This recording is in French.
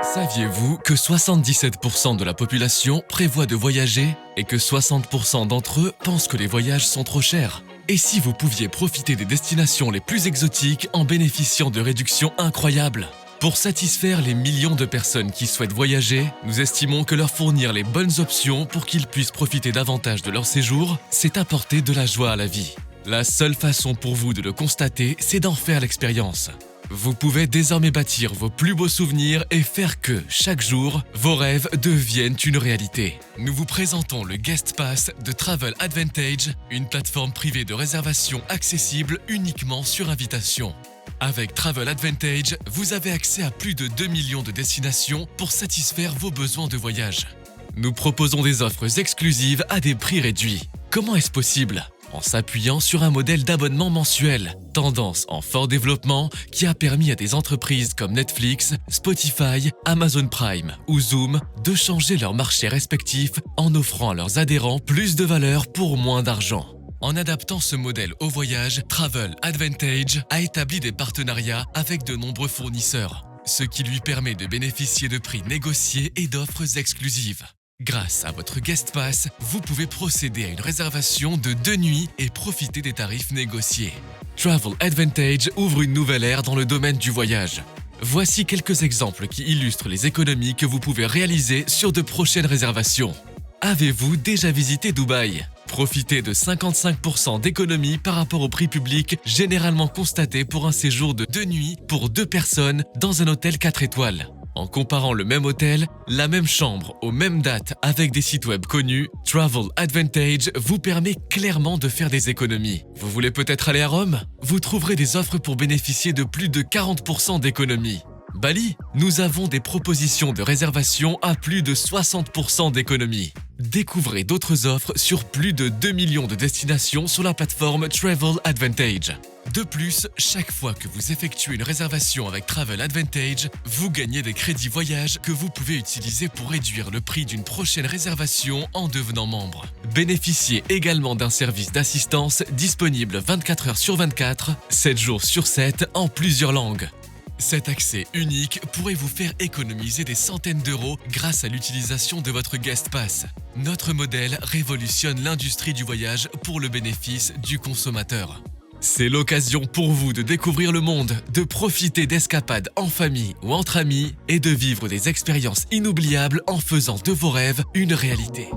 Saviez-vous que 77% de la population prévoit de voyager et que 60% d'entre eux pensent que les voyages sont trop chers? Et si vous pouviez profiter des destinations les plus exotiques en bénéficiant de réductions incroyables? Pour satisfaire les millions de personnes qui souhaitent voyager, nous estimons que leur fournir les bonnes options pour qu'ils puissent profiter davantage de leur séjour, c'est apporter de la joie à la vie. La seule façon pour vous de le constater, c'est d'en faire l'expérience. Vous pouvez désormais bâtir vos plus beaux souvenirs et faire que, chaque jour, vos rêves deviennent une réalité. Nous vous présentons le Guest Pass de Travel Advantage, une plateforme privée de réservation accessible uniquement sur invitation. Avec Travel Advantage, vous avez accès à plus de 2 millions de destinations pour satisfaire vos besoins de voyage. Nous proposons des offres exclusives à des prix réduits. Comment est-ce possible ? En s'appuyant sur un modèle d'abonnement mensuel, tendance en fort développement qui a permis à des entreprises comme Netflix, Spotify, Amazon Prime ou Zoom de changer leur marché respectif en offrant à leurs adhérents plus de valeur pour moins d'argent. En adaptant ce modèle au voyage, Travel Advantage a établi des partenariats avec de nombreux fournisseurs, ce qui lui permet de bénéficier de prix négociés et d'offres exclusives. Grâce à votre Guest Pass, vous pouvez procéder à une réservation de 2 nuits et profiter des tarifs négociés. Travel Advantage ouvre une nouvelle ère dans le domaine du voyage. Voici quelques exemples qui illustrent les économies que vous pouvez réaliser sur de prochaines réservations. Avez-vous déjà visité Dubaï ? Profitez de 55% d'économie par rapport au prix public généralement constaté pour un séjour de 2 nuits pour 2 personnes dans un hôtel 4 étoiles. En comparant le même hôtel, la même chambre aux mêmes dates avec des sites web connus, Travel Advantage vous permet clairement de faire des économies. Vous voulez peut-être aller à Rome ? Vous trouverez des offres pour bénéficier de plus de 40% d'économies. Bali, nous avons des propositions de réservation à plus de 60% d'économies. Découvrez d'autres offres sur plus de 2 millions de destinations sur la plateforme Travel Advantage. De plus, chaque fois que vous effectuez une réservation avec Travel Advantage, vous gagnez des crédits voyage que vous pouvez utiliser pour réduire le prix d'une prochaine réservation en devenant membre. Bénéficiez également d'un service d'assistance disponible 24 heures sur 24, 7 jours sur 7 en plusieurs langues. Cet accès unique pourrait vous faire économiser des centaines d'euros grâce à l'utilisation de votre Guest Pass. Notre modèle révolutionne l'industrie du voyage pour le bénéfice du consommateur. C'est l'occasion pour vous de découvrir le monde, de profiter d'escapades en famille ou entre amis et de vivre des expériences inoubliables en faisant de vos rêves une réalité.